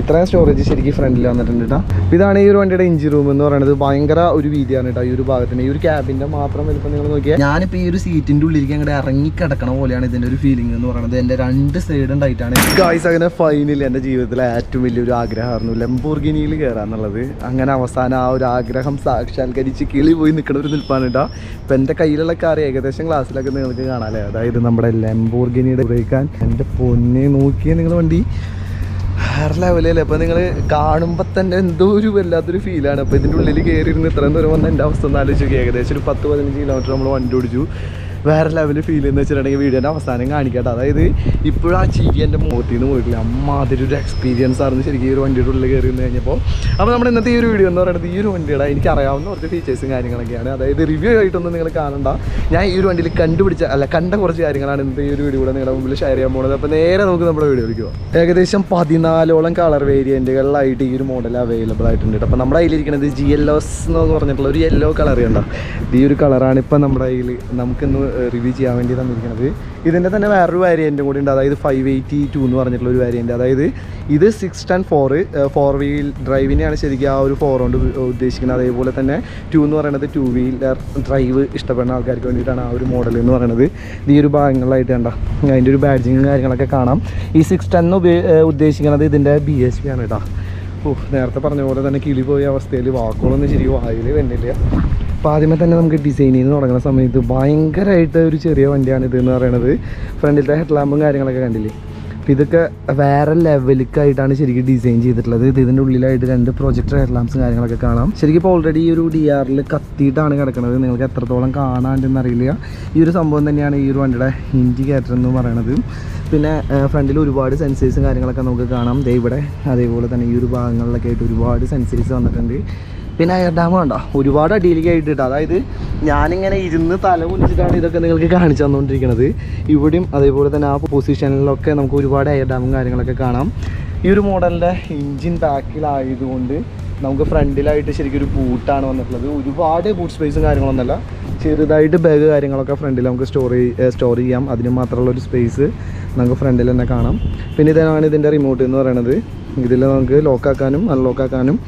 ഇത്രയും സ്റ്റോറേജ് ശരിക്കും ഫ്രണ്ടിൽ വന്നിട്ടുണ്ട് കേട്ടോ. ഇതാണ് ഈ ഒരു വണ്ടിയുടെ എഞ്ചിൻ റൂം എന്ന് പറയുന്നത്. ഭയങ്കര ഒരു വീതിയാണ് കേട്ടോ ഈ ഒരു ഭാഗത്തിന്. ഈ ഒരു ക്യാബിൻ്റെ മാത്രം വലിപ്പം നിങ്ങൾ നോക്കിയാൽ ഞാനിപ്പോൾ ഈ ഒരു സീറ്റിൻ്റെ ഉള്ളിലേക്ക് അങ്ങോട്ട് ഇറങ്ങിക്കിടക്കണ പോലെയാണ് ഇതിൻ്റെ ഒരു ഫീലിംഗ് എന്ന് പറയുന്നത്. എൻ്റെ 2 സൈഡ് ഉണ്ടായിട്ടാണ് ഗായ്സ്. അങ്ങനെ ഫൈനലി എൻ്റെ ജീവിതത്തിലെ ഏറ്റവും വലിയൊരു ആഗ്രഹമായിരുന്നു ലംബോർഗിനിയിൽ കയറാന്നുള്ളത്. അങ്ങനെ അവസാനം ആ ഒരു ആഗ്രഹം സാക്ഷാത്കരിച്ച് കിളി പോയി നിൽക്കുന്ന ഒരു നിൽപ്പാണ് കേട്ടോ. ഇപ്പം എൻ്റെ കയ്യിലുള്ള കാർ ഏകദേശം ക്ലാസ്സിലൊക്കെ നിങ്ങൾക്ക് കാണാമല്ലേ. അതായത് നമ്മുടെ ലംബോർഗിനിയുടെ ഉപയോഗിക്കാൻ എൻ്റെ പൊന്നെ നോക്കിയ നിങ്ങൾ വണ്ടി വേറെ ലെവലല്ലേ. അപ്പോൾ നിങ്ങൾ കാണുമ്പോൾ തന്നെ എന്തോ ഒരു വല്ലാത്തൊരു ഫീലാണ്. അപ്പോൾ ഇതിൻ്റെ ഉള്ളിൽ കയറിയിരുന്ന് ഇത്രയും ദൂരം വന്ന എൻ്റെ അവസ്ഥ ഒന്ന് ആലോചിച്ചു. ഏകദേശം ഒരു 10-15 കിലോമീറ്റർ നമ്മൾ വണ്ടി ഓടിച്ചു. വേറെ ലെവൽ ഫീൽ എന്ന് വെച്ചിട്ടുണ്ടെങ്കിൽ വീഡിയോൻ്റെ അവസാനം കാണിക്കട്ടെ. അതായത് ഇപ്പോഴും ആ ചിരി എൻ്റെ മുഖത്തിൽ നിന്ന് പോയിട്ടില്ല. അമ്മാതിരി ഒരു എക്സ്പീരിയൻസ് ആയിരുന്നു ശരിക്കും ഈ ഒരു വണ്ടിയുടെ ഉള്ളിൽ കയറി നിന്ന് കഴിഞ്ഞപ്പോൾ. അപ്പോൾ നമ്മുടെ ഇന്നത്തെ ഈ ഒരു വീഡിയോ എന്ന് പറയുന്നത് ഈ ഒരു വണ്ടിയുടെ എനിക്ക് അറിയാവുന്ന കുറച്ച് ഫീച്ചേഴ്സും കാര്യങ്ങളൊക്കെയാണ്. അതായത് റിവ്യൂ ആയിട്ടൊന്നും നിങ്ങൾ കാണണ്ട. ഞാൻ ഈ ഒരു വണ്ടിയിൽ കണ്ട കുറച്ച് കാര്യങ്ങളാണ് ഇന്നത്തെ ഈ ഒരു വീഡിയോ കൂടെ നിങ്ങളുടെ മുമ്പിൽ ഷെയർ ചെയ്യാൻ പോകുന്നത്. അപ്പോൾ നേരെ നമുക്ക് നമ്മുടെ വീഡിയോയിലേക്ക് പോകാം. ഏകദേശം 14ഓളം കളർ വേരിയൻറ്റുകളിലായിട്ട് ഈ ഒരു മോഡൽ അവൈലബിൾ ആയിട്ടുണ്ട്. അപ്പോൾ നമ്മുടെ കയ്യിലിരിക്കുന്നത് GLOS എന്ന് പറഞ്ഞിട്ടുള്ള ഒരു യെല്ലോ കളർ കണ്ട. ഈ ഒരു കളറാണ് ഇപ്പം നമ്മുടെ കയ്യിൽ നമുക്കിന്ന് റിവ്യൂ ചെയ്യാൻ വേണ്ടി തന്നിരിക്കുന്നത്. ഇതിൻ്റെ തന്നെ വേറൊരു വേരിയൻറ്റും കൂടി ഉണ്ട്. അതായത് 582 എന്ന് പറഞ്ഞിട്ടുള്ള ഒരു വേരിയൻറ്റ്. അതായത് ഇത് 610 4 വീൽ ഡ്രൈവിനെയാണ് ശരിക്കും ആ ഒരു 4 കൊണ്ട് ഉദ്ദേശിക്കുന്നത്. അതേപോലെ തന്നെ 2 എന്ന് പറയുന്നത് 2 വീലർ ഡ്രൈവ് ഇഷ്ടപ്പെടുന്ന ആൾക്കാർക്ക് വേണ്ടിയിട്ടാണ് ആ ഒരു മോഡൽ എന്ന് പറയുന്നത്. ഈ ഒരു ഭാഗങ്ങളിലായിട്ട് കണ്ട അതിൻ്റെ ഒരു ബാഡ്ജിങ്ങും കാര്യങ്ങളൊക്കെ കാണാം. ഈ 610 ഉദ്ദേശിക്കുന്നത് ഇതിൻ്റെ BSP ആണ് കേട്ടോ. നേരത്തെ പറഞ്ഞ പോലെ തന്നെ കിളി പോയ അവസ്ഥയിൽ വാക്കുകളൊന്നും ശരിക്കും വായിൽ വരുന്നില്ല. അപ്പോൾ ആദ്യമേ തന്നെ നമുക്ക് ഡിസൈനിൽ നിന്ന് തുടങ്ങുന്ന സമയത്ത് ഭയങ്കരമായിട്ട് ഒരു ചെറിയ വണ്ടിയാണ് ഇതെന്ന് പറയുന്നത്. ഫ്രണ്ടിലത്തെ ഹെഡ് ലാമ്പും കാര്യങ്ങളൊക്കെ കണ്ടില്ലേ. അപ്പോൾ ഇതൊക്കെ വേറെ ലെവലിക്കായിട്ടാണ് ശരിക്കും ഡിസൈൻ ചെയ്തിട്ടുള്ളത്. ഇതിൻ്റെ ഉള്ളിലായിട്ട് 2 പ്രൊജക്ടർ ഹെഡ് ലാമ്പ്സും കാര്യങ്ങളൊക്കെ കാണാം. ശരിക്കും ഇപ്പോൾ ഓൾറെഡി ഈ ഒരു DR കത്തിയിട്ടാണ് കിടക്കുന്നത്. നിങ്ങൾക്ക് എത്രത്തോളം കാണാണ്ടെന്ന് അറിയില്ല. ഈ ഒരു സംഭവം തന്നെയാണ് ഈ ഒരു വണ്ടിയുടെ ഇൻഡിക്കേറ്റർ എന്ന് പറയുന്നത്. പിന്നെ ഫ്രണ്ടിൽ ഒരുപാട് സെൻസേഴ്സും കാര്യങ്ങളൊക്കെ നമുക്ക് കാണാം. ഇവിടെ അതേപോലെ തന്നെ ഈ ഒരു ഭാഗങ്ങളിലൊക്കെ ആയിട്ട് ഒരുപാട് സെൻസേഴ്സ് വന്നിട്ടുണ്ട്. പിന്നെ എയർ ഡാം കണ്ടോ ഒരുപാട് അടിയിലേക്ക് ആയിട്ടിട്ട്. അതായത് ഞാനിങ്ങനെ ഇരുന്ന് തല കുനിച്ചിട്ടാണ് ഇതൊക്കെ നിങ്ങൾക്ക് കാണിച്ചു തന്നുകൊണ്ടിരിക്കുന്നത്. ഇവിടെയും അതേപോലെ തന്നെ ആ പൊസിഷനിലൊക്കെ നമുക്ക് ഒരുപാട് എയർ ഡാമും കാര്യങ്ങളൊക്കെ കാണാം. ഈ ഒരു മോഡലിൻ്റെ എൻജിൻ ബാക്കിലായതുകൊണ്ട് നമുക്ക് ഫ്രണ്ടിലായിട്ട് ശരിക്കും ഒരു ബൂട്ടാണ് വന്നിട്ടുള്ളത്. ഒരുപാട് ബൂട്ട് സ്പേസും കാര്യങ്ങളൊന്നുമല്ല. ചെറുതായിട്ട് ബാഗ് കാര്യങ്ങളൊക്കെ ഫ്രണ്ടിൽ നമുക്ക് സ്റ്റോർ ചെയ്യാം. അതിന് മാത്രമുള്ള ഒരു സ്പേസ് നമുക്ക് ഫ്രണ്ടിൽ തന്നെ കാണാം. പിന്നെ ഇതാണ് ഇതിൻ്റെ റിമോട്ട് എന്ന് പറയുന്നത്. ഇതിൽ നമുക്ക് ലോക്കാക്കാനും അൺലോക്കാക്കാനും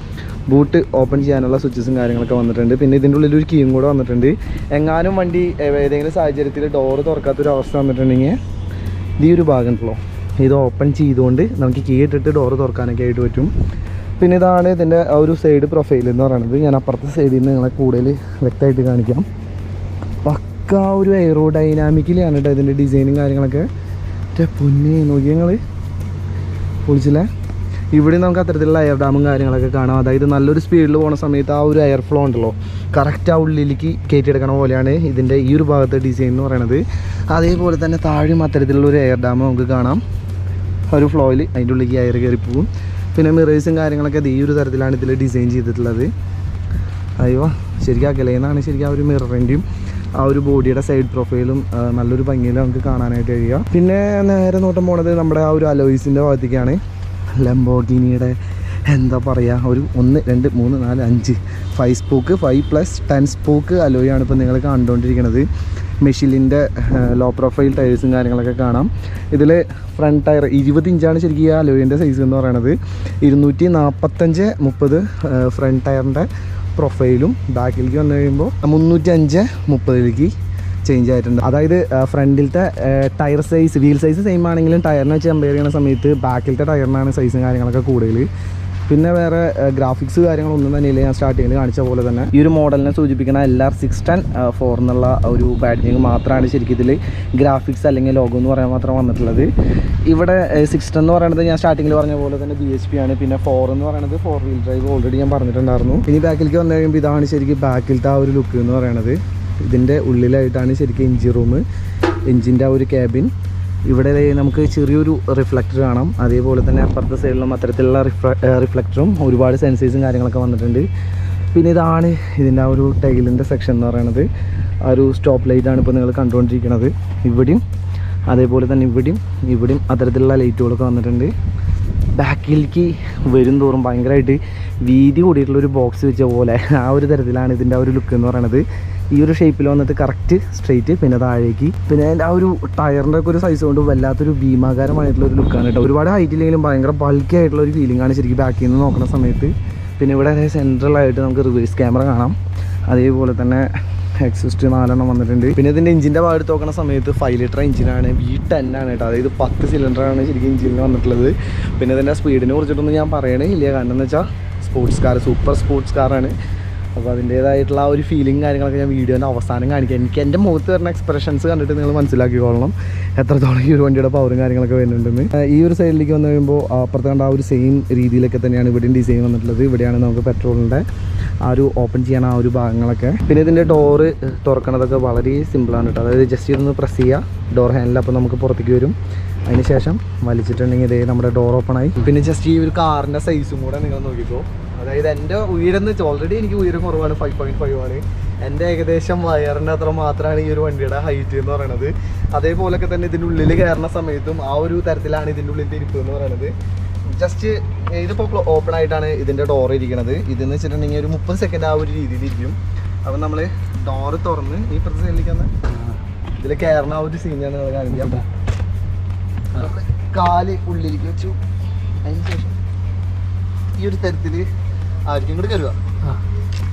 ബൂട്ട് ഓപ്പൺ ചെയ്യാനുള്ള സ്വിച്ചസും കാര്യങ്ങളൊക്കെ വന്നിട്ടുണ്ട്. പിന്നെ ഇതിൻ്റെ ഉള്ളിൽ ഒരു കീയും കൂടെ വന്നിട്ടുണ്ട്. എങ്ങാനും വണ്ടി ഏതെങ്കിലും സാഹചര്യത്തിൽ ഡോറ് തുറക്കാത്തൊരു അവസ്ഥ വന്നിട്ടുണ്ടെങ്കിൽ ഈ ഒരു ഭാഗം ഉണ്ടല്ലോ ഇത് ഓപ്പൺ ചെയ്തുകൊണ്ട് നമുക്ക് കീ ഇട്ടിട്ട് ഡോറ് തുറക്കാനൊക്കെ ആയിട്ട് പറ്റും. പിന്നെ ഇതാണ് ഇതിൻ്റെ ആ ഒരു സൈഡ് പ്രൊഫൈൽ എന്ന് പറയുന്നത്. ഞാൻ അപ്പുറത്തെ സൈഡിൽ നിന്ന് നിങ്ങളെ കൂടുതൽ വ്യക്തമായിട്ട് കാണിക്കാം. പക്ക ഒരു എയറോ ഡൈനാമിക്കിലാണ് കേട്ടോ ഇതിൻ്റെ ഡിസൈനും കാര്യങ്ങളൊക്കെ. പൊന്നെ നോക്കി ഞങ്ങൾ പൊളിച്ചില്ലേ. ഇവിടെ നമുക്ക് അത്തരത്തിലുള്ള എയർ ഡാമും കാര്യങ്ങളൊക്കെ കാണാം. അതായത് നല്ലൊരു സ്പീഡിൽ പോകുന്ന സമയത്ത് ആ ഒരു എയർ ഫ്ലോ ഉണ്ടല്ലോ കറക്റ്റ് ആ ഉള്ളിലേക്ക് കയറ്റിയെടുക്കണ പോലെയാണ് ഇതിൻ്റെ ഈ ഒരു ഭാഗത്തെ ഡിസൈൻ എന്ന് പറയുന്നത്. അതേപോലെ തന്നെ താഴെയും അത്തരത്തിലുള്ള ഒരു എയർ ഡാം നമുക്ക് കാണാം. ഒരു ഫ്ലോയിൽ അതിൻ്റെ ഉള്ളിലേക്ക് എയർ കയറി പോകും. പിന്നെ മിറേഴ്സും കാര്യങ്ങളൊക്കെ ഈ ഒരു തരത്തിലാണ് ഇതിൽ ഡിസൈൻ ചെയ്തിട്ടുള്ളത്. അയ്യോ ശരിക്കും അകലേന്നാണ് ശരിക്കും ആ ഒരു മിററിൻ്റെയും ആ ഒരു ബോഡിയുടെ സൈഡ് പ്രൊഫൈലും നല്ലൊരു ഭംഗിയിൽ നമുക്ക് കാണാനായിട്ട് കഴിയുക. പിന്നെ നേരെ നോട്ടം പോണത് നമ്മുടെ ആ ഒരു അലോയ്സിൻ്റെ ഭാഗത്തേക്കാണ്. ലംബോർഗിനിയുടെ എന്താ പറയുക ഒരു 1 2 3 4 5 5 സ്പോക്ക് 5+10 സ്പോക്ക് അലോയാണ് ഇപ്പോൾ നിങ്ങൾ കണ്ടുകൊണ്ടിരിക്കുന്നത്. മെഷിലിൻ്റെ ലോ പ്രൊഫൈൽ ടയേഴ്സും കാര്യങ്ങളൊക്കെ കാണാം. ഇതിൽ ഫ്രണ്ട് ടയർ 20 ഇഞ്ചാണ് ശരിക്കും ഈ അലോയിൻ്റെ സൈസ് എന്ന് പറയുന്നത്. 245/30 ഫ്രണ്ട് ടയറിൻ്റെ പ്രൊഫൈലും ബാക്കിലേക്ക് വന്നു കഴിയുമ്പോൾ 305/30 ചേഞ്ച് ആയിട്ടുണ്ട്. അതായത് ഫ്രണ്ടിലത്തെ tyre size wheel size same ആണെങ്കിലും ടയറിനെ വെച്ച് കമ്പയർ ചെയ്യുന്ന സമയത്ത് ബാക്കിലത്തെ ടയറിനാണ് സൈസും കാര്യങ്ങളൊക്കെ കൂടുതൽ. പിന്നെ വേറെ ഗ്രാഫിക്സ് കാര്യങ്ങളൊന്നും തന്നെയില്ല. ഞാൻ സ്റ്റാർട്ടിങ്ങിൽ കാണിച്ച പോലെ തന്നെ ഈ ഒരു മോഡലിനെ സൂചിപ്പിക്കുന്ന LR 610 എന്നുള്ള ഒരു ബാഡ്ജിങ് മാത്രമാണ് ശരിക്കും ഇതിൽ ഗ്രാഫിക്സ് അല്ലെങ്കിൽ ലോഗോ എന്ന് പറയാൻ മാത്രം വന്നിട്ടുള്ളത്. ഇവിടെ 610 എന്ന് പറയുന്നത് ഞാൻ സ്റ്റാർട്ടിങ്ങിൽ പറഞ്ഞ പോലെ തന്നെ BSP ആണ്. പിന്നെ 4 എന്ന് പറയുന്നത് 4 വീൽ ഡ്രൈവ് ഓൾറെഡി ഞാൻ പറഞ്ഞിട്ടുണ്ടായിരുന്നു. ഇനി ബാക്കിലേക്ക് വന്നു കഴിയുമ്പോൾ ഇതാണ് ശരിക്കും ബാക്കിലത്തെ ആ ഒരു ലുക്ക് എന്ന് പറയുന്നത്. ഇതിൻ്റെ ഉള്ളിലായിട്ടാണ് ശരിക്കും എഞ്ചിൻ റൂം, എഞ്ചിൻ്റെ ആ ഒരു ക്യാബിൻ. ഇവിടെ നമുക്ക് ചെറിയൊരു റിഫ്ലക്ടർ കാണാം. അതേപോലെ തന്നെ അപ്പുറത്തെ സൈഡിലും അത്തരത്തിലുള്ള റിഫ്ലക്ടറും ഒരുപാട് സെൻസേഴ്സും കാര്യങ്ങളൊക്കെ വന്നിട്ടുണ്ട്. പിന്നെ ഇതാണ് ഇതിൻ്റെ ആ ഒരു ടൈലിൻ്റെ സെക്ഷൻ എന്ന് പറയുന്നത്. ആ ഒരു സ്റ്റോപ്പ് ലൈറ്റാണ് ഇപ്പോൾ നിങ്ങൾ കണ്ടുകൊണ്ടിരിക്കുന്നത്. ഇവിടെയും അതേപോലെ തന്നെ ഇവിടെയും അത്തരത്തിലുള്ള ലൈറ്റുകളൊക്കെ വന്നിട്ടുണ്ട്. ബാക്കിലേക്ക് വരും തോറും ഭയങ്കരമായിട്ട് വീതി കൂടിയിട്ടുള്ളൊരു ബോക്സ് വെച്ച പോലെ ആ ഒരു തരത്തിലാണ് ഇതിൻ്റെ ആ ഒരു ലുക്ക് എന്ന് പറയുന്നത്. ഈ ഒരു ഷേപ്പിൽ വന്നിട്ട് കറക്റ്റ് സ്ട്രെയിറ്റ്, പിന്നെ താഴേക്ക്. പിന്നെ അതിൻ്റെ ആ ഒരു ടയറിൻ്റെ ഒക്കെ ഒരു സൈസ് കൊണ്ട് വല്ലാത്തൊരു ഭീമാകാരമായിട്ടുള്ള ഒരു ലുക്കാണ് കേട്ടോ. ഒരുപാട് ഹൈറ്റില്ലെങ്കിലും ഭയങ്കര ബൾക്കി ആയിട്ടുള്ള ഒരു ഫീലിംഗ് ആണ് ശരിക്കും ബാക്കിൽ നിന്ന് നോക്കുന്ന സമയത്ത്. പിന്നെ ഇവിടെ സെൻട്രലായിട്ട് നമുക്ക് റിവേഴ്സ് ക്യാമറ കാണാം. അതേപോലെ തന്നെ എക്സിസ്റ്റ് 4 വന്നിട്ടുണ്ട്. പിന്നെ ഇതിൻ്റെ എഞ്ചിൻ്റെ ഭാഗത്ത് നോക്കുന്ന സമയത്ത് 5 ലിറ്റർ എഞ്ചിനാണ്, V10 ആണ് കേട്ടോ. അതായത് 10 സിലിണ്ടറാണ് ശരിക്കും എഞ്ചിനിൽ വന്നിട്ടുള്ളത്. പിന്നെ ഇതിൻ്റെ സ്പീഡിനെ കുറിച്ചിട്ടൊന്നും ഞാൻ പറയണേ ഇല്ല, കാരണം എന്ന് വെച്ചാൽ സ്പോർട്സ് കാർ, സൂപ്പർ സ്പോർട്സ് കാറാണ്. അപ്പോൾ അതിൻ്റേതായിട്ടുള്ള ആ ഒരു ഫീലിംഗ് കാര്യങ്ങളൊക്കെ ഞാൻ വീഡിയോൻ്റെ അവസാനം കാണിക്കാം. എനിക്ക് എൻ്റെ മുഖത്ത് വരുന്ന എക്സ്പ്രഷൻസ് കണ്ടിട്ട് നിങ്ങൾ മനസ്സിലാക്കിക്കോളണം എത്രത്തോളം ഈ ഒരു വണ്ടിയുടെ പവറും കാര്യങ്ങളൊക്കെ വരുന്നുണ്ടെന്ന്. ഈ ഒരു സൈഡിലേക്ക് വന്നു കഴിയുമ്പോൾ അപ്പുറത്ത് കണ്ട ആ ഒരു സെയിം രീതിയിലൊക്കെ തന്നെയാണ് ഇവിടെയും ഡിസൈൻ വന്നിട്ടുള്ളത്. ഇവിടെയാണ് നമുക്ക് പെട്രോളിൻ്റെ ആ ഒരു ഓപ്പൺ ചെയ്യണ ആ ഒരു ഭാഗങ്ങളൊക്കെ. പിന്നെ ഇതിൻ്റെ ഡോറ് തുറക്കണതൊക്കെ വളരെ സിമ്പിളാണ് കേട്ടോ. അതായത് ജസ്റ്റ് ഇതൊന്ന് പ്രസ് ചെയ്യുക, ഡോർ ഹാൻഡിൽ, അപ്പോൾ നമുക്ക് പുറത്തേക്ക് വരും. അതിന് ശേഷം വലിച്ചിട്ടുണ്ടെങ്കിൽ ഇതേ നമ്മുടെ ഡോർ ഓപ്പൺ ആയി. പിന്നെ ജസ്റ്റ് ഈ ഒരു കാറിൻ്റെ സൈസും കൂടെ നിങ്ങൾ നോക്കിക്കോ. അതായത് എൻ്റെ ഉയരം എന്ന് വെച്ചാൽ ഓൾറെഡി എനിക്ക് ഉയരം കുറവാണ്, 5.5 ആണ്. എൻ്റെ ഏകദേശം വയറിൻ്റെ അത്ര മാത്രമാണ് ഈ ഒരു വണ്ടിയുടെ ഹൈറ്റ് എന്ന് പറയുന്നത്. അതേപോലൊക്കെ തന്നെ ഇതിൻ്റെ ഉള്ളിൽ കയറുന്ന സമയത്തും ആ ഒരു തരത്തിലാണ് ഇതിൻ്റെ ഉള്ളിൽ ഇരിപ്പ് എന്ന് പറയുന്നത്. ജസ്റ്റ് ഇതിപ്പോൾ ഓപ്പൺ ആയിട്ടാണ് ഇതിൻ്റെ ഡോർ ഇരിക്കുന്നത്. ഇതെന്ന് വെച്ചിട്ടുണ്ടെങ്കിൽ ഒരു 30 സെക്കൻഡ് ആ ഒരു രീതിയിൽ ഇരിക്കും. അപ്പം നമ്മൾ ഡോറ് തുറന്ന് ഈ പ്രത്യേക സൈഡിലേക്കാണ് ഇതിൽ കയറുന്ന ആ ഒരു സീനാണ് നിങ്ങൾ കാണിക്കാം. കാല് ഉള്ളിലേക്ക് വെച്ചു, അതിന് ശേഷം ഈ ഒരു തരത്തിൽ ആയിരിക്കും ഇങ്ങോട്ട് കയറുക.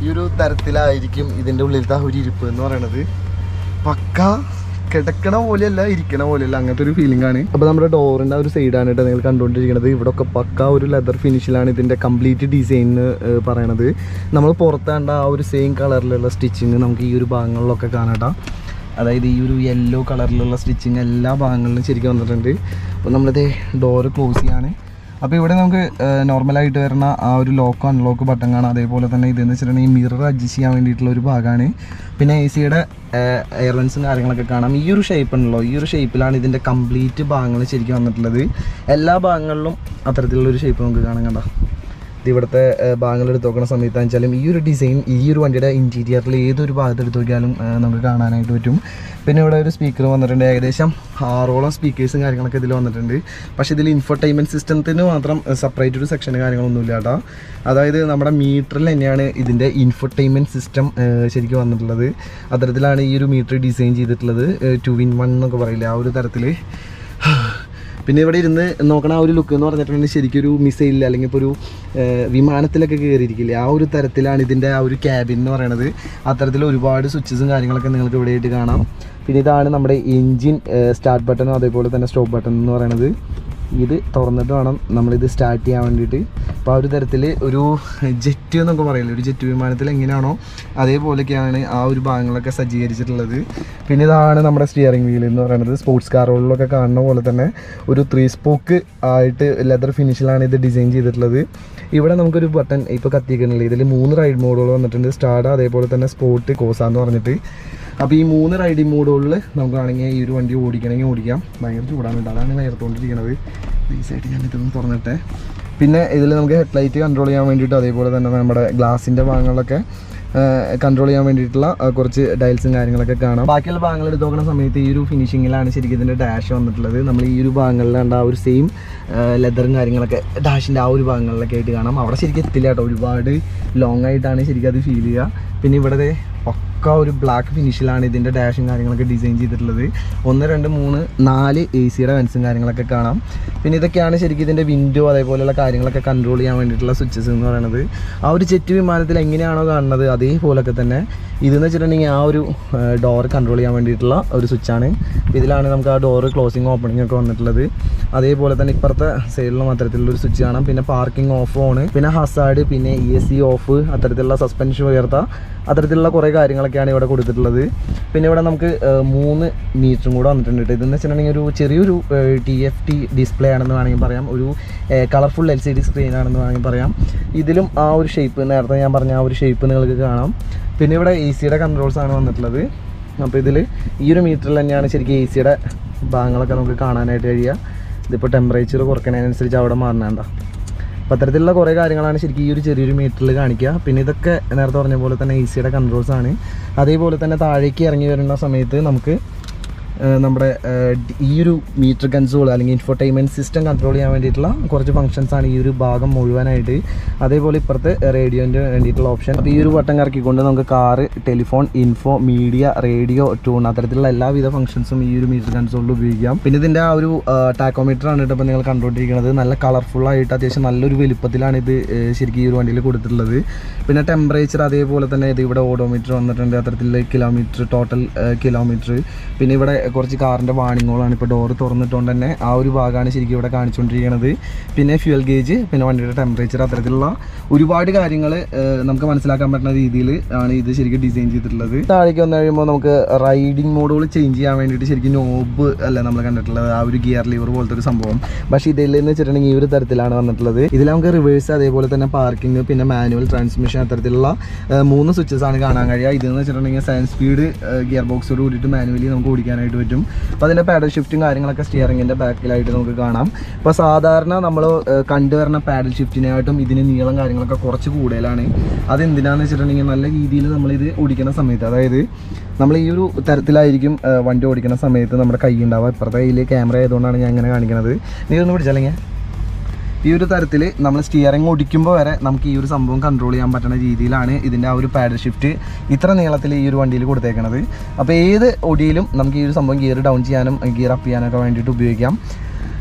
ഈ ഒരു തരത്തിലായിരിക്കും ഇതിൻ്റെ ഉള്ളിലത്തെ ഒരു ഇരിപ്പ് എന്ന് പറയുന്നത്. പക്ക കിടക്കണ പോലെയല്ല, ഇരിക്കണ പോലെയല്ല, അങ്ങനത്തെ ഒരു ഫീലിംഗ് ആണ്. അപ്പോൾ നമ്മുടെ ഡോറിൻ്റെ ഒരു സൈഡാണ് കേട്ടോ നിങ്ങൾ കണ്ടുകൊണ്ടിരിക്കുന്നത്. ഇവിടെ ഒക്കെ പക്ക ഒരു ലെതർ ഫിനിഷിലാണ് ഇതിൻ്റെ കംപ്ലീറ്റ് ഡിസൈൻ എന്ന് പറയണത്. നമ്മൾ പുറത്ത് കണ്ട ആ ഒരു സെയിം കളറിലുള്ള സ്റ്റിച്ചിങ് നമുക്ക് ഈ ഒരു ഭാഗങ്ങളിലൊക്കെ കാണാം. അതായത് ഈ ഒരു യെല്ലോ കളറിലുള്ള സ്റ്റിച്ചിങ് എല്ലാ ഭാഗങ്ങളിലും ശരിക്കും വന്നിട്ടുണ്ട്. അപ്പോൾ നമ്മളിത് ഡോറ് ക്ലോസ് ചെയ്യാണ്. അപ്പോൾ ഇവിടെ നമുക്ക് നോർമലായിട്ട് വരുന്ന ആ ഒരു ലോക്ക് അൺലോക്ക് ബട്ടൺ കാണാം. അതേപോലെ തന്നെ ഇതെന്ന് വെച്ചിട്ടുണ്ടെങ്കിൽ മിറർ അഡ്ജസ്റ്റ് ചെയ്യാൻ വേണ്ടിയിട്ടുള്ള ഒരു ഭാഗമാണ്. പിന്നെ AC യുടെ എയർ വെൻസും കാര്യങ്ങളൊക്കെ കാണാം. ഈ ഒരു ഷേപ്പ് ഉണ്ടല്ലോ, ഈ ഒരു ഷേപ്പിലാണ് ഇതിൻ്റെ കംപ്ലീറ്റ് ഭാഗങ്ങൾ ശരിക്കും വന്നിട്ടുള്ളത്. എല്ലാ ഭാഗങ്ങളിലും അത്തരത്തിലുള്ളൊരു ഷേപ്പ് നമുക്ക് കാണാൻ കണ്ട. ഇവിടുത്തെ ഭാഗങ്ങൾ എടുത്ത് നോക്കുന്ന സമയത്താണെന്ന് വെച്ചാലും ഈ ഒരു ഡിസൈൻ ഈ ഒരു വണ്ടിയുടെ ഇൻറ്റീരിയറിൽ ഏതൊരു ഭാഗത്ത് എടുത്ത് നോക്കിയാലും നമുക്ക് കാണാനായിട്ട് പറ്റും. പിന്നെ ഇവിടെ ഒരു സ്പീക്കർ വന്നിട്ടുണ്ട്. ഏകദേശം 6ഓളം സ്പീക്കേഴ്സും കാര്യങ്ങളൊക്കെ ഇതിൽ വന്നിട്ടുണ്ട്. പക്ഷേ ഇതിൽ ഇൻഫർടൈൻമെൻറ്റ് സിസ്റ്റത്തിന് മാത്രം സെപ്പറേറ്റ് ഒരു സെക്ഷന് കാര്യങ്ങളൊന്നുമില്ല കേട്ടോ. അതായത് നമ്മുടെ മീറ്ററിൽ തന്നെയാണ് ഇതിൻ്റെ ഇൻഫർടൈൻമെൻറ്റ് സിസ്റ്റം ശരിക്കും വന്നിട്ടുള്ളത്. അത്തരത്തിലാണ് ഈ ഒരു മീറ്റർ ഡിസൈൻ ചെയ്തിട്ടുള്ളത്. 2-in-1 എന്നൊക്കെ പറയില്ല, ആ ഒരു തരത്തിൽ. പിന്നെ ഇവിടെ ഇരുന്ന് നോക്കണ ആ ഒരു ലുക്ക് എന്ന് പറഞ്ഞിട്ടുണ്ടെങ്കിൽ ശരിക്കും ഒരു മിസൈലിൽ അല്ലെങ്കിൽ ഇപ്പോൾ ഒരു വിമാനത്തിലൊക്കെ കയറിയിരിക്കില്ലേ, ആ ഒരു തരത്തിലാണ് ഇതിൻ്റെ ആ ഒരു ക്യാബിൻ എന്ന് പറയുന്നത്. അത്തരത്തിൽ ഒരുപാട് സ്വിച്ചസും കാര്യങ്ങളൊക്കെ നിങ്ങൾക്ക് ഇവിടെയായിട്ട് കാണാം. പിന്നെ ഇതാണ് നമ്മുടെ എൻജിൻ സ്റ്റാർട്ട് ബട്ടണും അതേപോലെ തന്നെ സ്റ്റോപ്പ് ബട്ടൺ എന്ന് പറയുന്നത്. ഇത് തുറന്നിട്ട് വേണം നമ്മളിത് സ്റ്റാർട്ട് ചെയ്യാൻ വേണ്ടിയിട്ട്. അപ്പോൾ ആ ഒരു തരത്തിൽ ഒരു ജെറ്റ് എന്നൊക്കെ പറയില്ലേ, ഒരു ജെറ്റ് വിമാനത്തിൽ എങ്ങനെയാണോ അതേപോലെയൊക്കെയാണ് ആ ഒരു ഭാഗങ്ങളൊക്കെ സജ്ജീകരിച്ചിട്ടുള്ളത്. പിന്നെ ഇതാണ് നമ്മുടെ സ്റ്റിയറിംഗ് വീൽ എന്ന് പറയുന്നത്. സ്പോർട്സ് കാറുകളിലൊക്കെ കാണുന്ന പോലെ തന്നെ ഒരു 3 സ്പോക്ക് ആയിട്ട് ലെതർ ഫിനിഷിലാണ് ഇത് ഡിസൈൻ ചെയ്തിട്ടുള്ളത്. ഇവിടെ നമുക്കൊരു ബട്ടൺ ഇപ്പോൾ കത്തിക്കുന്നില്ല. ഇതിൽ 3 റൈഡ് മോഡുകൾ വന്നിട്ടുണ്ട്. സ്റ്റാർട്ട്, അതേപോലെ തന്നെ സ്പോർട്ട്, കോസ എന്ന് പറഞ്ഞിട്ട്. അപ്പോൾ ഈ 3 റൈഡിങ് മോഡുകളിൽ നമുക്കാണെങ്കിൽ ഈ ഒരു വണ്ടി ഓടിക്കണമെങ്കിൽ ഓടിക്കാം. ഭയങ്കര ചൂടാണ്, അതാണ് വേർത്തുകൊണ്ടിരിക്കുന്നത്. ഈ സൈഡ് ഞാൻ ഇതൊന്ന് തുറന്നിട്ടെ. പിന്നെ ഇതിൽ നമുക്ക് ഹെഡ്ലൈറ്റ് കൺട്രോൾ ചെയ്യാൻ വേണ്ടിയിട്ട് അതേപോലെ തന്നെ നമ്മുടെ ഗ്ലാസിൻ്റെ ഭാഗങ്ങളിലൊക്കെ കൺട്രോൾ ചെയ്യാൻ വേണ്ടിയിട്ടുള്ള കുറച്ച് ഡയൽസും കാര്യങ്ങളൊക്കെ കാണാം. ബാക്കിയുള്ള ഭാഗങ്ങൾ എടുത്ത് നോക്കുന്ന സമയത്ത് ഈ ഒരു ഫിനിഷിങ്ങിലാണ് ശരിക്കും ഇതിൻ്റെ ഡാഷ് വന്നിട്ടുള്ളത്. നമ്മൾ ഈ ഒരു ഭാഗങ്ങളിലുണ്ട് ആ ഒരു സെയിം ലെതറും കാര്യങ്ങളൊക്കെ ഡാഷിൻ്റെ ആ ഒരു ഭാഗങ്ങളിലൊക്കെ ആയിട്ട് കാണാം. അവിടെ ശരിക്കും എത്തില്ല കേട്ടോ, ഒരുപാട് ലോങ് ആയിട്ടാണ് ശരിക്കും അത് ഫീൽ ചെയ്യുക. പിന്നെ ഇവിടെ പക്ക ഒരു ബ്ലാക്ക് ഫിനിഷിലാണ് ഇതിൻ്റെ ഡാഷും കാര്യങ്ങളൊക്കെ ഡിസൈൻ ചെയ്തിട്ടുള്ളത്. 1, 2, 3, 4 AC യുടെ വെൻസും കാര്യങ്ങളൊക്കെ കാണാം. പിന്നെ ഇതൊക്കെയാണ് ശരിക്കും ഇതിൻ്റെ വിൻഡോ അതേപോലെയുള്ള കാര്യങ്ങളൊക്കെ കൺട്രോൾ ചെയ്യാൻ വേണ്ടിയിട്ടുള്ള സ്വിച്ചസ് എന്ന് പറയുന്നത്. ആ ഒരു ജെറ്റ് വിമാനത്തിൽ എങ്ങനെയാണോ കാണുന്നത് അതേപോലൊക്കെ തന്നെ ഇതെന്ന് വെച്ചിട്ടുണ്ടെങ്കിൽ ആ ഒരു ഡോർ കൺട്രോൾ ചെയ്യാൻ വേണ്ടിയിട്ടുള്ള ഒരു സ്വിച്ചാണ്. ഇതിലാണ് നമുക്ക് ആ ഡോറ് ക്ലോസിങ് ഓപ്പണിംഗ് ഒക്കെ വന്നിട്ടുള്ളത്. അതേപോലെ തന്നെ ഇപ്പുറത്തെ സൈഡിലും അത്തരത്തിലുള്ളൊരു സ്വിച്ച് കാണാം. പിന്നെ പാർക്കിംഗ് ഓഫ് ഓൺ, പിന്നെ ഹസാർഡ്, പിന്നെ ESC ഓഫ്, അത്തരത്തിലുള്ള സസ്പെൻഷൻ ഉയർത്ത, അത്തരത്തിലുള്ള കുറേ കാര്യങ്ങളൊക്കെയാണ് ഇവിടെ കൊടുത്തിട്ടുള്ളത്. പിന്നെ ഇവിടെ നമുക്ക് 3 മീറ്ററും കൂടെ വന്നിട്ടുണ്ട്. ഇതെന്ന് വെച്ചിട്ടുണ്ടെങ്കിൽ ഒരു ചെറിയൊരു TFT ഡിസ്പ്ലേ ആണെന്ന് വേണമെങ്കിൽ പറയാം. ഒരു കളർഫുൾ LCD സ്ക്രീൻ ആണെന്ന് വേണമെങ്കിൽ പറയാം. ഇതിലും ആ ഒരു ഷേപ്പ്, നേരത്തെ ഞാൻ പറഞ്ഞ ആ ഒരു ഷേപ്പ് നിങ്ങൾക്ക് കാണാം. പിന്നെ ഇവിടെ AC യുടെ കൺട്രോൾസ് ആണ് വന്നിട്ടുള്ളത്. അപ്പോൾ ഇതിൽ ഈ ഒരു മീറ്ററിൽ തന്നെയാണ് ശരിക്കും AC യുടെ ഭാഗങ്ങളൊക്കെ നമുക്ക് കാണാനായിട്ട് കഴിയുക. ഇതിപ്പോൾ ടെമ്പറേച്ചർ കുറയ്ക്കുന്നതിനനുസരിച്ച് അവിടെ മാറണേണ്ട. അപ്പോൾ അത്തരത്തിലുള്ള കുറേ കാര്യങ്ങളാണ് ശരിക്കും ഈ ഒരു ചെറിയൊരു മീറ്ററിൽ കാണിക്കുക. പിന്നെ ഇതൊക്കെ നേരത്തെ പറഞ്ഞ പോലെ തന്നെ AC യുടെ കൺട്രോൾസ് ആണ്. അതേപോലെ തന്നെ താഴേക്ക് ഇറങ്ങി വരുന്ന സമയത്ത് നമുക്ക് നമ്മുടെ ഈ ഒരു മീറ്റർ കൺസോൾ അല്ലെങ്കിൽ ഇൻഫോർടൈൻമെൻറ്റ് സിസ്റ്റം കൺട്രോൾ ചെയ്യാൻ വേണ്ടിയിട്ടുള്ള കുറച്ച് ഫംഗ്ഷൻസാണ് ഈ ഒരു ഭാഗം മുഴുവനായിട്ട്. അതേപോലെ ഇപ്പുറത്ത് റേഡിയോൻ്റെ വേണ്ടിയിട്ടുള്ള ഓപ്ഷൻ. അപ്പോൾ ഈ ഒരു ബട്ടൺ കറക്കിക്കൊണ്ട് നമുക്ക് car, telephone, info, media, radio, tune അത്തരത്തിലുള്ള എല്ലാവിധ ഫംഗ്ഷൻസും ഈ ഒരു മീറ്റർ കൺസോളിൽ ഉപയോഗിക്കാം. പിന്നെ ഇതിൻ്റെ ആ ഒരു ടാക്കോമീറ്റർ ആണ് ഇപ്പോൾ നിങ്ങൾ കണ്ടുകൊണ്ടിരിക്കുന്നത്. നല്ല കളർഫുള്ളായിട്ട് അത്യാവശ്യം നല്ലൊരു വലുപ്പത്തിലാണ് ഇത് ശരിക്കും ഈ ഒരു വണ്ടിയിൽ കൊടുത്തിട്ടുള്ളത്. പിന്നെ ടെമ്പറേച്ചർ അതേപോലെ തന്നെ ഇത് ഇവിടെ ഓഡോമീറ്റർ വന്നിട്ടുണ്ട്, അത്തരത്തിലുള്ള കിലോമീറ്റർ, ടോട്ടൽ കിലോമീറ്റർ. പിന്നെ ഇവിടെ കുറച്ച് കാറിൻ്റെ വാണിങ്ങുകളാണ്. ഇപ്പോൾ ഡോറ് തുറന്നിട്ടുകൊണ്ട് തന്നെ ആ ഒരു ഭാഗമാണ് ശരിക്കും ഇവിടെ കാണിച്ചുകൊണ്ടിരിക്കുന്നത്. പിന്നെ ഫ്യൂൽ ഗേജ്, പിന്നെ വണ്ടിയുടെ ടെമ്പറേച്ചർ, അത്തരത്തിലുള്ള ഒരുപാട് കാര്യങ്ങൾ നമുക്ക് മനസ്സിലാക്കാൻ പറ്റുന്ന രീതിയിൽ ആണ് ഇത് ശരിക്കും ഡിസൈൻ ചെയ്തിട്ടുള്ളത്. താഴേക്ക് വന്നു കഴിയുമ്പോൾ നമുക്ക് റൈഡിങ് മോഡുകൾ ചേഞ്ച് ചെയ്യാൻ വേണ്ടിയിട്ട് ശരിക്കും നോബ് അല്ല നമ്മൾ കണ്ടിട്ടുള്ളത്, ആ ഒരു ഗിയർ ലിവർ പോലത്തെ ഒരു സംഭവം. പക്ഷേ ഇതിലെന്ന് വെച്ചിട്ടുണ്ടെങ്കിൽ ഈ ഒരു തരത്തിലാണ് വന്നിട്ടുള്ളത്. ഇതിൽ നമുക്ക് റിവേഴ്സ്, അതേപോലെ തന്നെ പാർക്കിംഗ്, പിന്നെ മാനുവൽ ട്രാൻസ്മിഷൻ, അത്തരത്തിലുള്ള 3 സ്വിച്ചസ് ആണ് കാണാൻ കഴിയുക. ഇതെന്ന് വെച്ചിട്ടുണ്ടെങ്കിൽ സെവൻ സ്പീഡ് ഗിയർ ബോക്സോട് കൂടിയിട്ട് മാനുവലി നമുക്ക് ഓടിക്കാനായിട്ട് പറ്റും. അപ്പോൾ അതിൻ്റെ പാഡൽ ഷിഫ്റ്റും കാര്യങ്ങളൊക്കെ സ്റ്റിയറിങ്ങിൻ്റെ ബാക്കിലായിട്ട് നമുക്ക് കാണാം. ഇപ്പോൾ സാധാരണ നമ്മൾ കണ്ടുവരുന്ന പാഡൽ ഷിഫ്റ്റിനായിട്ടും ഇതിന് നീളം കാര്യങ്ങളൊക്കെ കുറച്ച് കൂടുതലാണ്. അതെന്തിനാന്ന് വെച്ചിട്ടുണ്ടെങ്കിൽ നല്ല രീതിയിൽ നമ്മളിത് ഓടിക്കുന്ന സമയത്ത്, അതായത് നമ്മൾ ഈ ഒരു തരത്തിലായിരിക്കും വണ്ടി ഓടിക്കുന്ന സമയത്ത് നമ്മുടെ കൈ ഉണ്ടാവുക. ഇപ്പുറത്തെ കയ്യിൽ ക്യാമറ ആയതുകൊണ്ടാണ് ഞാൻ ഇങ്ങനെ കാണിക്കുന്നത്. നീ ഒന്ന് പിടിച്ചല്ലെങ്കിൽ ഈ ഒരു തരത്തിൽ നമ്മൾ സ്റ്റിയറിംഗ് ഓടിക്കുമ്പോൾ വരെ നമുക്ക് ഈ ഒരു സംഭവം കൺട്രോൾ ചെയ്യാൻ പറ്റുന്ന രീതിയിലാണ് ഇതിൻ്റെ ആ ഒരു പാഡൽ ഷിഫ്റ്റ് ഇത്ര നീളത്തിൽ ഈ ഒരു വണ്ടിയിൽ കൊടുത്തേക്കണത്. അപ്പോൾ ഏത് ഓടിയിലും നമുക്ക് ഈ ഒരു സംഭവം ഗിയർ ഡൗൺ ചെയ്യാനും ഗിയർ അപ്പ് ചെയ്യാനൊക്കെ വേണ്ടിയിട്ട് ഉപയോഗിക്കാം.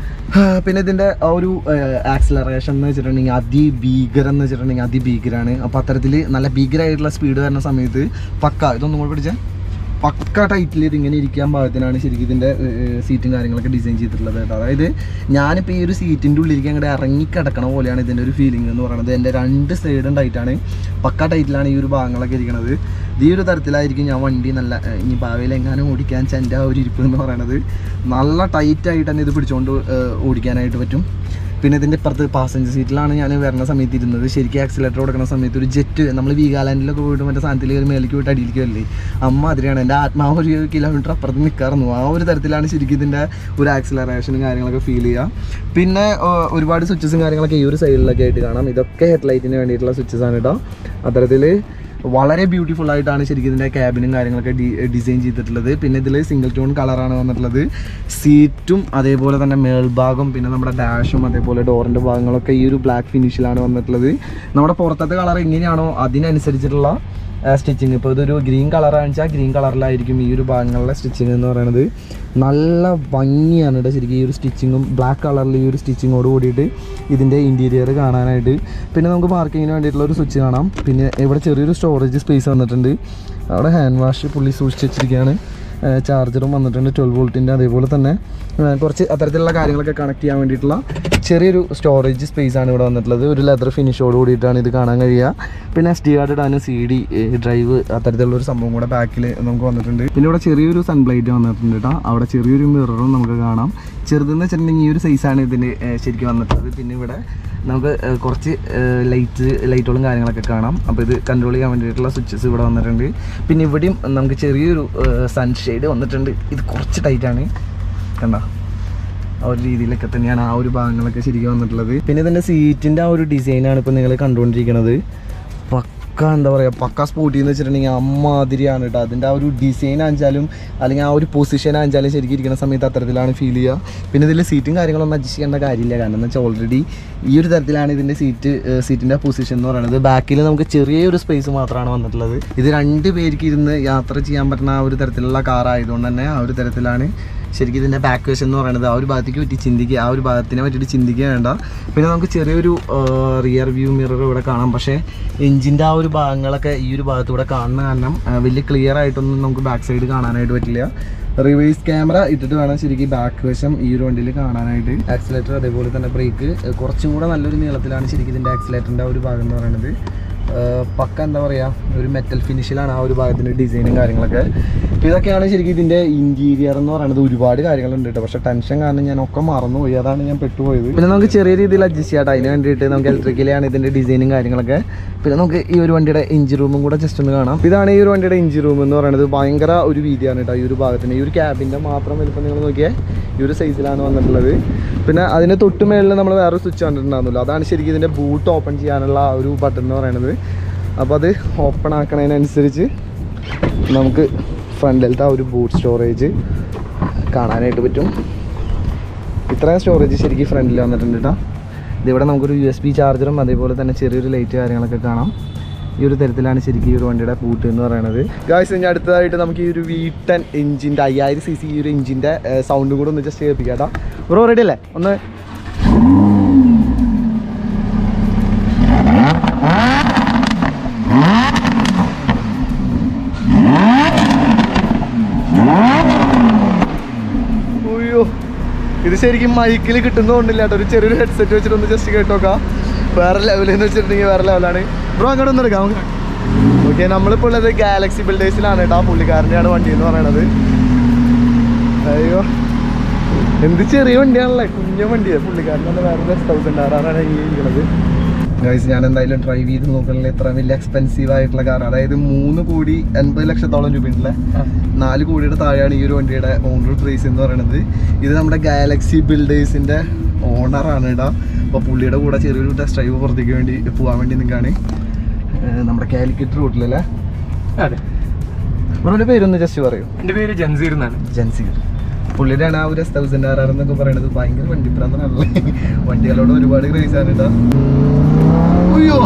പിന്നെ ഇതിൻ്റെ ആ ഒരു ആക്സിലറേഷൻ എന്ന് വെച്ചിട്ടുണ്ടെങ്കിൽ അതിഭീകരമാണ്. അപ്പോൾ അത്തരത്തിൽ നല്ല ഭീകരമായിട്ടുള്ള സ്പീഡ് വരുന്ന സമയത്ത് ഇതൊന്നും കൂടെ പിടിച്ചാൽ പക്ക ടൈറ്റിൽ ഇതിങ്ങനെ ഇരിക്കാൻ പാകത്തിനാണ് ശരിക്കും ഇതിൻ്റെ സീറ്റും കാര്യങ്ങളൊക്കെ ഡിസൈൻ ചെയ്തിട്ടുള്ളത് കേട്ടോ. അതായത് ഞാനിപ്പോൾ ഈ ഒരു സീറ്റിൻ്റെ ഉള്ളിലേക്ക് അങ്ങോട്ട് ഇറങ്ങിക്കിടക്കണ പോലെയാണ് ഇതിൻ്റെ ഒരു ഫീലിംഗ് എന്ന് പറയുന്നത്. എൻ്റെ 2 സൈഡും ടൈറ്റാണ്, പക്ക ടൈറ്റിലാണ് ഈ ഒരു ഭാഗങ്ങളൊക്കെ ഇരിക്കുന്നത്. ഈ ഒരു തരത്തിലായിരിക്കും ഞാൻ വണ്ടി നല്ല ഇനി ഭാവിയിൽ എങ്ങാനും ഓടിക്കാൻ എൻ്റെ ആ ഒരു ഇരിപ്പ് എന്ന് പറയുന്നത്. നല്ല ടൈറ്റായിട്ട് തന്നെ ഇത് പിടിച്ചുകൊണ്ട് ഓടിക്കാനായിട്ട് പറ്റും. പിന്നെ ഇതിൻ്റെ ഇപ്പുറത്ത് പാസഞ്ചർ സീറ്റിലാണ് ഞാൻ വരുന്ന സമയത്ത് ഇരുന്നത്. ശരിക്കും ആക്സിലേറ്റർ കൊടുക്കുന്ന സമയത്ത് ഒരു ജെറ്റ്, നമ്മൾ വീഗാലാൻഡിലൊക്കെ പോയിട്ട് മറ്റേ സാധനത്തിൽ ഒരു മേലേക്ക് പോയിട്ട് അടിയിലേക്ക് വരില്ലേ, അതിനെയാണ് എൻ്റെ ആത്മാവ് 1 കിലോമീറ്റർ അപ്പുറത്ത് നിൽക്കാറുന്നു. ആ ഒരു തരത്തിലാണ് ശരിക്കും ഇതിൻ്റെ ഒരു ആക്സിലറേഷനും കാര്യങ്ങളൊക്കെ ഫീൽ ചെയ്യുക. പിന്നെ ഒരുപാട് സ്വിച്ചസും കാര്യങ്ങളൊക്കെ ഈ ഒരു സൈഡിലൊക്കെ ആയിട്ട് കാണാം. ഇതൊക്കെ ഹെഡ്ലൈറ്റിന് വേണ്ടിയിട്ടുള്ള സ്വിച്ചസാണ് കേട്ടോ. അത്തരത്തിൽ വളരെ ബ്യൂട്ടിഫുൾ ആയിട്ടാണ് ശരിക്കും ഇതിൻ്റെ ക്യാബിനും കാര്യങ്ങളൊക്കെ ഡിസൈൻ ചെയ്തിട്ടുള്ളത്. പിന്നെ ഇതിൽ സിംഗിൾ ടോൺ കളറാണ് വന്നിട്ടുള്ളത്. സീറ്റും അതേപോലെ തന്നെ മേൽഭാഗം, പിന്നെ നമ്മുടെ ഡാഷും അതേപോലെ ഡോറിൻ്റെ ഭാഗങ്ങളൊക്കെ ഈ ഒരു ബ്ലാക്ക് ഫിനിഷിലാണ് വന്നിട്ടുള്ളത്. നമ്മുടെ പുറത്തത്തെ കളർ എങ്ങനെയാണോ അതിനനുസരിച്ചിട്ടുള്ള സ്റ്റിച്ചിങ്. ഇപ്പോൾ ഇതൊരു ഗ്രീൻ കളറാണെന്ന് വെച്ചാൽ ഗ്രീൻ കളറിലായിരിക്കും ഈ ഒരു ഭാഗങ്ങളിലെ സ്റ്റിച്ചിങ് എന്ന് പറയുന്നത്. നല്ല ഭംഗിയാണ് കേട്ടോ ശരിക്കും ഈ ഒരു സ്റ്റിച്ചിങ്ങും. ബ്ലാക്ക് കളറിൽ ഈ ഒരു സ്റ്റിച്ചിങ്ങോട് കൂടിയിട്ട് ഇതിൻ്റെ ഇൻറ്റീരിയർ കാണാനായിട്ട്. പിന്നെ നമുക്ക് പാർക്കിങ്ങിന് വേണ്ടിയിട്ടുള്ള ഒരു സ്വിച്ച് കാണാം. പിന്നെ ഇവിടെ ചെറിയൊരു സ്റ്റോറേജ് സ്പേസ് വന്നിട്ടുണ്ട്. അവിടെ ഹാൻഡ് വാഷ് പുള്ളി സൂക്ഷിച്ച് വെച്ചിരിക്കുകയാണ്. ചാർജറും വന്നിട്ടുണ്ട് 12 വോൾട്ടിൻ്റെ. അതേപോലെ തന്നെ കുറച്ച് അത്തരത്തിലുള്ള കാര്യങ്ങളൊക്കെ കണക്ട് ചെയ്യാൻ വേണ്ടിയിട്ടുള്ള ചെറിയൊരു സ്റ്റോറേജ് സ്പേസ് ആണ് ഇവിടെ വന്നിട്ടുള്ളത്. ഒരു ലെതർ ഫിനിഷോട് കൂടിയിട്ടാണ് ഇത് കാണാൻ കഴിയുക. പിന്നെ SD കാർഡ് ഇടാനും CD ഡ്രൈവ് അത്തരത്തിലുള്ള ഒരു സംഭവം കൂടെ ബാക്കിൽ നമുക്ക് വന്നിട്ടുണ്ട്. പിന്നെ ഇവിടെ ചെറിയൊരു സൺലൈറ്റ് വന്നിട്ടുണ്ട് കേട്ടോ. അവിടെ ചെറിയൊരു മിററും നമുക്ക് കാണാം. ചെറുതെന്ന് വെച്ചിട്ടുണ്ടെങ്കിൽ ഈ ഒരു സൈസാണ് ഇതിന് ശരിക്കും വന്നിട്ടുള്ളത്. പിന്നെ ഇവിടെ നമുക്ക് കുറച്ച് ലൈറ്റുകളും കാര്യങ്ങളൊക്കെ കാണാം. അപ്പോൾ ഇത് കൺട്രോൾ ചെയ്യാൻ വേണ്ടിയിട്ടുള്ള സ്വിച്ചസ് ഇവിടെ വന്നിട്ടുണ്ട്. പിന്നെ ഇവിടെയും നമുക്ക് ചെറിയൊരു സൺഷെയ്ഡ് വന്നിട്ടുണ്ട്. ഇത് കുറച്ച് ടൈറ്റാണ് കണ്ടോ. ആ ഒരു രീതിയിലൊക്കെ തന്നെയാണ് ആ ഒരു ഭാഗങ്ങളൊക്കെ ശരിക്കും വന്നിട്ടുള്ളത്. പിന്നെ ഇതിൻ്റെ സീറ്റിൻ്റെ ആ ഒരു ഡിസൈനാണ് ഇപ്പോൾ നിങ്ങൾ കണ്ടുകൊണ്ടിരിക്കുന്നത്. പക്ക എന്താ പറയുക, പക്ക സ്പോർട്ടി എന്ന് വെച്ചിട്ടുണ്ടെങ്കിൽ അമ്മാതിരിയാണ് കേട്ടോ. അതിൻ്റെ ആ ഒരു ഡിസൈൻ ആണെങ്കിലും അല്ലെങ്കിൽ ആ ഒരു പൊസിഷൻ ആണെങ്കിലും ശരിക്കും ഇരിക്കുന്ന സമയത്ത് അത്തരത്തിലാണ് ഫീൽ ചെയ്യുക. പിന്നെ ഇതിൽ സീറ്റും കാര്യങ്ങളൊന്നും അഡ്ജസ്റ്റ് ചെയ്യേണ്ട കാര്യമില്ല. കാരണം എന്ന് വെച്ചാൽ ഓൾറെഡി ഈ ഒരു തരത്തിലാണ് ഇതിൻ്റെ സീറ്റിൻ്റെ പൊസിഷൻ എന്ന് പറയുന്നത്. ബാക്കിൽ നമുക്ക് ചെറിയൊരു സ്പേസ് മാത്രമാണ് വന്നിട്ടുള്ളത്. ഇത് 2 പേർക്ക് ഇരുന്ന് യാത്ര ചെയ്യാൻ പറ്റുന്ന ആ ഒരു തരത്തിലുള്ള കാറായതുകൊണ്ട് തന്നെ ആ ഒരു തരത്തിലാണ് ശരിക്കും ഇതിൻ്റെ ബാക്ക് വശം എന്ന് പറയുന്നത്. ആ ഒരു ഭാഗത്തേക്ക് പറ്റി ചിന്തിക്കുക, ആ ഒരു ഭാഗത്തിനെ പറ്റിയിട്ട് ചിന്തിക്കുക വേണ്ട. പിന്നെ നമുക്ക് ചെറിയൊരു റിയർ വ്യൂ മിറർ ഇവിടെ കാണാം. പക്ഷേ എഞ്ചിൻ്റെ ആ ഒരു ഭാഗങ്ങളൊക്കെ ഈ ഒരു ഭാഗത്തൂടെ കാണുന്ന കാരണം വലിയ ക്ലിയർ ആയിട്ടൊന്നും നമുക്ക് ബാക്ക് സൈഡ് കാണാനായിട്ട് പറ്റില്ല. റിവേഴ്സ് ക്യാമറ ഇട്ടിട്ട് വേണം ശരിക്കും ബാക്ക് വശം ഈ ഒരു വണ്ടിയിൽ കാണാനായിട്ട്. ആക്സിലേറ്റർ അതേപോലെ തന്നെ ബ്രേക്ക് കുറച്ചും കൂടെ നല്ലൊരു നീളത്തിലാണ് ശരിക്കും ഇതിൻ്റെ ആക്സിലേറ്ററിൻ്റെ ആ ഒരു ഭാഗം എന്ന് പറയുന്നത്. പക്ക എന്താ പറയുക, ഒരു മെറ്റൽ ഫിനിഷിലാണ് ആ ഒരു ഭാഗത്തിൻ്റെ ഡിസൈനും കാര്യങ്ങളൊക്കെ. ഇതൊക്കെയാണ് ശരിക്കും ഇതിൻ്റെ ഇൻറ്റീരിയർ എന്ന് പറയുന്നത്. ഒരുപാട് കാര്യങ്ങളുണ്ട് കേട്ടോ. പക്ഷേ ടെൻഷൻ കാരണം ഞാൻ ഒക്കെ മറന്നുപോയി, അതാണ് ഞാൻ പെട്ടുപോയത്. പിന്നെ നമുക്ക് ചെറിയ രീതിയിൽ അഡ്ജസ്റ്റ് ചെയ്യാം. അതിന് വേണ്ടിയിട്ട് നമുക്ക് ഇലക്ട്രിക്കലാണ് ഇതിൻ്റെ ഡിസൈനും കാര്യങ്ങളൊക്കെ. പിന്നെ നമുക്ക് ഈ ഒരു വണ്ടിയുടെ എഞ്ചിൻ റൂമും കൂടെ ജസ്റ്റ് ഒന്ന് കാണാം. ഇതാണ് ഈ ഒരു വണ്ടിയുടെ എഞ്ചിൻ റൂം എന്ന് പറയുന്നത്. ഭയങ്കര ഒരു വീതിയാണ് കേട്ടോ ഈ ഒരു ഭാഗത്തിന്. ഈ ഒരു ക്യാബിൻ്റെ മാത്രം വലിപ്പം നിങ്ങൾ നോക്കിയാൽ ഈ ഒരു സൈസിലാണ് വന്നിട്ടുള്ളത്. പിന്നെ അതിന് തൊട്ട് മേളിൽ നമ്മൾ വേറെ സ്വിച്ച് കണ്ടിട്ടുണ്ടാകുന്നില്ല. അതാണ് ശരിക്കും ഇതിൻ്റെ ബൂട്ട് ഓപ്പൺ ചെയ്യാനുള്ള ഒരു ബട്ടൺ എന്ന് പറയുന്നത്. അപ്പോൾ അത് ഓപ്പൺ ആക്കണതിനനുസരിച്ച് നമുക്ക് ഫ്രണ്ടിലത്തെ ആ ഒരു ബൂട്ട് സ്റ്റോറേജ് കാണാനായിട്ട് പറ്റും. ഇത്രയും സ്റ്റോറേജ് ശരിക്കും ഫ്രണ്ടിൽ വന്നിട്ടുണ്ട് കേട്ടോ. ഇതിവിടെ നമുക്കൊരു USB ചാർജറും അതേപോലെ തന്നെ ചെറിയൊരു ലൈറ്റ് കാര്യങ്ങളൊക്കെ കാണാം. ഈ ഒരു തരത്തിലാണ് ശരിക്കും ഈ ഒരു വണ്ടിയുടെ പൂട്ട് എന്ന് പറയുന്നത്. ഗായ്സ്, ഇനി അടുത്തതായിട്ട് നമുക്ക് ഈ ഒരു V10 എഞ്ചിൻ്റെ 5000cc ഈ ഒരു എഞ്ചിൻ്റെ സൗണ്ട് കൂടെ ഒന്ന് ജസ്റ്റ് കേൾപ്പിക്കാം കേട്ടോ. ബ്രോ റെഡി അല്ലേ? ഒന്ന് അയ്യോ, ഇത് ശരിക്കും മൈക്കിൽ കിട്ടുന്നതുകൊണ്ടില്ല കേട്ടോ. ഒരു ചെറിയൊരു ഹെഡ്സെറ്റ് വെച്ചിട്ട് ഒന്ന് ജസ്റ്റ് കേട്ടോക്കാം. വേറെ ലെവലെന്ന് വെച്ചിട്ടുണ്ടെങ്കിൽ വേറെ ലെവലാണ്. ബ്രോ അങ്ങോട്ട് ഒന്ന് എടുക്കാം. ഓക്കെ, നമ്മളിപ്പോൾ ഉള്ളത് ഗാലക്സി ബിൽഡേഴ്സിലാണ് കേട്ടോ. പുള്ളിക്കാരൻ്റെയാണ് വണ്ടി എന്ന് പറയണത്. അയ്യോ, എന്ത് ചെറിയ വണ്ടിയാണല്ലേ, കുഞ്ഞ വണ്ടിയാണ്. പുള്ളിക്കാരൻ്റെ വേറെ 10,000 കാറാണ് ഈ ഇരിക്കുന്നത്. ഗൈസ്, ഞാൻ എന്തായാലും ഡ്രൈവ് ചെയ്ത് നോക്കണില്ല. ഇത്ര വലിയ എക്സ്പെൻസീവ് ആയിട്ടുള്ള കാർ, അതായത് 3,80,00,000 രൂപയുണ്ടല്ലേ. 4 കോടിയുടെ താഴെയാണ് ഈ ഒരു വണ്ടിയുടെ ഓണർ പ്രൈസ് എന്ന് പറയുന്നത്. ഇത് നമ്മുടെ ഗാലക്സി ബിൽഡേഴ്സിൻ്റെ ഓണറാണ് കേട്ടോ. അപ്പോൾ പുള്ളിയുടെ കൂടെ ചെറിയൊരു ടെസ്റ്റ് ഡ്രൈവ് പുറത്തേക്ക് വേണ്ടി പോകാൻ വേണ്ടി നിൽക്കുകയാണ്. നമ്മുടെ കാലിക്കറ്റ് റൂട്ടിലല്ലേ? അതെ. അവരുടെ പേരൊന്ന് ജസ്റ്റ് പറയൂ. എൻ്റെ പേര് ജൻസീർ എന്നാണ്. ജൻസീർ. പുള്ളിയുടെയാണ് ആ ഒരു 10,000 RR എന്നൊക്കെ പറയുന്നത്. ഭയങ്കര വണ്ടി പ്രാന്തനാണല്ലേ. വണ്ടികളോട് ഒരുപാട് ക്രൈസ് ആണ് കേട്ടോ. അയ്യോ,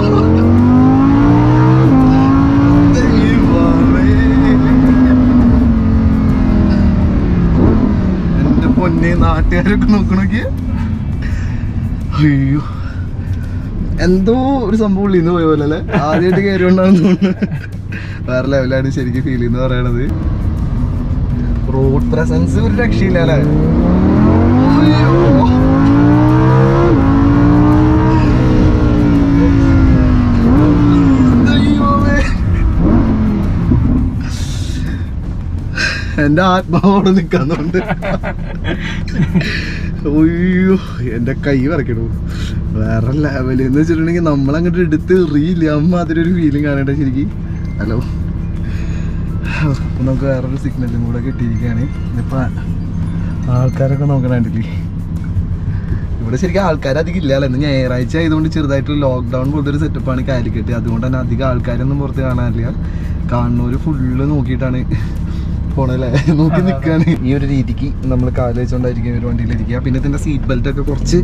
എന്റെ പൊന്നെ, നാട്ടുകാരൊക്കെ നോക്കണോക്കിയ. അയ്യോ, എന്തോ ഒരു സംഭവം ഉള്ളിന്ന് പോയ പോലെ അല്ലേ. ആദ്യമായിട്ട് കയറി കൊണ്ടാണെന്ന് തോന്നുന്നു. വേറെ ലെവലാണ് ശരിക്കും ഫീൽ എന്ന് പറയണത്. റോഡ് പ്രസൻസ് ഒരു രക്ഷയില്ല അല്ലേ. എന്റെ ആത്മാവോടെ നിൽക്കാന്നുണ്ട്. അയ്യോ, എന്റെ കൈ വരയ്ക്കണു. വേറെ ലെവല് എന്ന് വെച്ചിട്ടുണ്ടെങ്കിൽ നമ്മളങ്ങോട്ട് എടുത്ത് എറിയില്ല. അമ്മ അതിലൊരു ഫീലിംഗ് കാണട്ടെ ശരിക്കും. ഹലോ, നമുക്ക് വേറൊരു സിഗ്നലും കൂടെ കിട്ടിയിരിക്കുകയാണ്. ഇതിപ്പോൾ ആൾക്കാരൊക്കെ നോക്കണണ്ടില്ലേ. ഇവിടെ ശരിക്കും ആൾക്കാർ അധികം ഇല്ല അല്ലേ. ഇന്ന് ഞായറാഴ്ച ആയതുകൊണ്ട് ചെറുതായിട്ട് ലോക്ക്ഡൗൺ പോലത്തെ ഒരു സെറ്റപ്പാണ് കാലിക്കറ്റ്. അതുകൊണ്ട് തന്നെ അധികം ആൾക്കാരൊന്നും പുറത്ത് കാണാനില്ല. കാണുന്നവർ ഫുള്ള് നോക്കിയിട്ടാണ് പോണല്ലേ, നോക്കി നിൽക്കുകയാണ്. ഈ ഒരു രീതിക്ക് നമ്മൾ കാല് വെച്ചുകൊണ്ടായിരിക്കും ഒരു വണ്ടിയിലിരിക്കുക. പിന്നെ ഇതിൻ്റെ സീറ്റ് ബെൽറ്റ് ഒക്കെ കുറച്ച്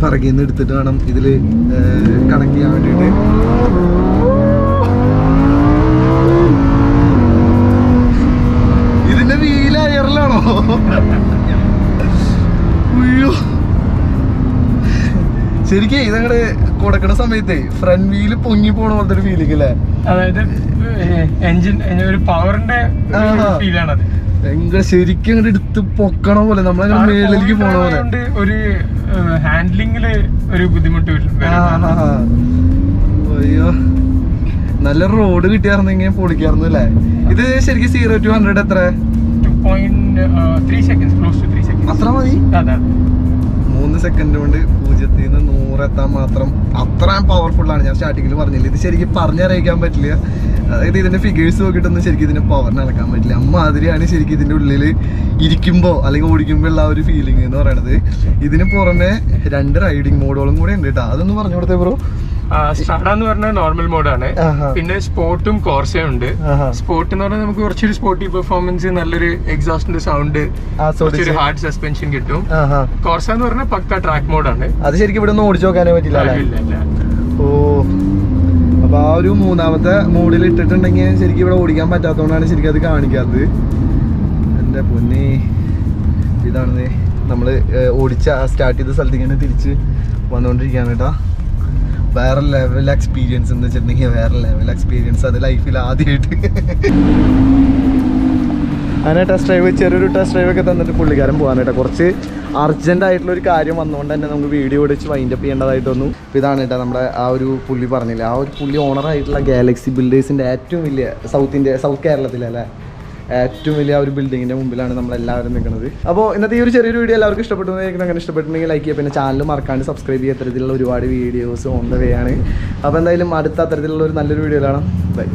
പിറകിൽ നിന്ന് എടുത്തിട്ട് വേണം ഇതിൽ കണക്ട് ചെയ്യാൻ വേണ്ടിയിട്ട്. ഇതിന്റെ വീൽ അയറിലാണോ? അയ്യോ, ശരിക്കും ഇതങ്ങടെ കൊടുക്കണ സമയത്തേ ഫ്രണ്ട് വീല് പൊങ്ങി പോണ പോലത്തെ ഒരു ഫീലിംഗ് അല്ലേ. അതായത് എഞ്ചിൻ ഒരു പവറിന്റെ ഫീലാണത്. ശരിക്കും അങ്ങോട്ട് എടുത്ത് പൊക്കണ പോലെ, നമ്മളങ്ങനെ മേളിലേക്ക് പോണ പോലെ. ഒരു ഹാൻഡ്ലിങ്ങില് ഒരു ബുദ്ധിമുട്ട് വരും. അയ്യോ, നല്ല റോഡ് കിട്ടിയായിരുന്നെങ്കിൽ പൊളിക്കായിരുന്നു അല്ലേ. ഇത് ശരിക്കും 0 to 100 എത്ര? 2.3 seconds, close to 3 seconds. അത്ര മതി. 3 സെക്കൻഡ് കൊണ്ട് 0 നിന്ന് 100 എത്താൻ മാത്രം അത്രയും പവർഫുൾ ആണ്. ഞാൻ സ്റ്റാർട്ടിങ്ങിൽ പറഞ്ഞില്ല, ഇത് ശരിക്കും പറഞ്ഞറിയിക്കാൻ പറ്റില്ല. അതായത് ഇതിന്റെ ഫിഗേഴ്സ് നോക്കിയിട്ടൊന്നും ശരിക്കും ഇതിന്റെ പവറിന് അളക്കാൻ പറ്റില്ല. അമ്മാതിരിയാണ് ശരിക്കും ഇതിന്റെ ഉള്ളിൽ ഇരിക്കുമ്പോൾ അല്ലെങ്കിൽ ഓടിക്കുമ്പോൾ ഉള്ള ഒരു ഫീലിംഗ് എന്ന് പറയുന്നത്. ഇതിന് പുറമെ 2 റൈഡിങ് മോഡുകളും കൂടെ ഉണ്ട് കേട്ടോ. അതൊന്ന് പറഞ്ഞു കൊടുത്തേ ബ്രോ. സ്റ്റാർഡ എന്ന് പറഞ്ഞാൽ നോർമൽ മോഡാണ്. പിന്നെ സ്പോർട്ടും കോർസയും ഉണ്ട്. സ്പോർട്ട് എന്ന് പറഞ്ഞാൽ നമുക്ക് കുറച്ചൊരു സ്പോർട്ടി പെർഫോമൻസ്, നല്ലൊരു എക്സോസ്റ്റിന്റെ സൗണ്ട്, കുറച്ചൊരു ഹാർഡ് സസ്പെൻഷൻ കിട്ടും. കോർസ എന്ന് പറഞ്ഞാൽ പക്ക ട്രാക്ക് മോഡാണ്. അത് ശരിക്കും ഇവിടെ ഒന്ന് ഓടിച്ചു നോക്കാനേ പറ്റില്ല. ഓ, അപ്പൊ ആ ഒരു 3ാമത്തെ മോഡിൽ ഇട്ടിട്ടുണ്ടെങ്കിൽ ശരിക്കും ഇവിടെ ഓടിക്കാൻ പറ്റാത്തതുകൊണ്ടാണ് ശരിക്കും അത് കാണിക്കാത്തത്. എന്റെ പൊന്നെ, ഇതാണ് നമ്മള് ഓടിച്ച സ്റ്റാർട്ട് ചെയ്ത സ്ഥലത്തേക്ക് തന്നെ തിരിച്ച് വന്നുകൊണ്ടിരിക്കുകയാണ് കേട്ടോ. വേറെ ലെവൽ എക്സ്പീരിയൻസ് എന്ന് വെച്ചിട്ടുണ്ടെങ്കിൽ വേറെ ലെവൽ എക്സ്പീരിയൻസ്. അത് ലൈഫിൽ ആദ്യമായിട്ട് അങ്ങനെ ടെസ്റ്റ് ഡ്രൈവ്, ചെറിയൊരു ടെസ്റ്റ് ഡ്രൈവ് ഒക്കെ തന്നിട്ട് പുള്ളിക്കാരൻ പോകാനായിട്ട് കുറച്ച് അർജന്റ് ആയിട്ടുള്ള ഒരു കാര്യം വന്നുകൊണ്ട് തന്നെ നമുക്ക് വീഡിയോ ഓടിച്ച് വൈൻഡപ്പ് ചെയ്യേണ്ടതായിട്ട് വന്നു. ഇതാണ് കേട്ടോ നമ്മുടെ ആ ഒരു പുള്ളി പറഞ്ഞില്ല, ആ ഒരു പുള്ളി ഓണറായിട്ടുള്ള ഗാലക്സി ബിൽഡേഴ്സിൻ്റെ ഏറ്റവും വലിയ സൗത്ത് കേരളത്തിലല്ലേ ഏറ്റവും വലിയ ഒരു ബിൽഡിങ്ങിൻ്റെ മുമ്പിലാണ് നമ്മളെല്ലാവരും നിൽക്കുന്നത്. അപ്പോൾ ഇന്നത്തെ ഈ ഒരു ചെറിയൊരു വീഡിയോ എല്ലാവർക്കും ഇഷ്ടപ്പെട്ടു. അങ്ങനെ ഇഷ്ടപ്പെട്ടുണ്ടെങ്കിൽ ലൈക്ക് ചെയ്യുക. പിന്നെ ചാനൽ മറക്കാണ്ട് സബ്സ്ക്രൈബ് ചെയ്യുക. അത്തരത്തിലുള്ള ഒരുപാട് വീഡിയോസ് ഓൺ ദ വേ ആണ്. അപ്പോൾ എന്തായാലും അടുത്ത അത്തരത്തിലുള്ള ഒരു നല്ലൊരു വീഡിയോയിലാണ്. ബൈ.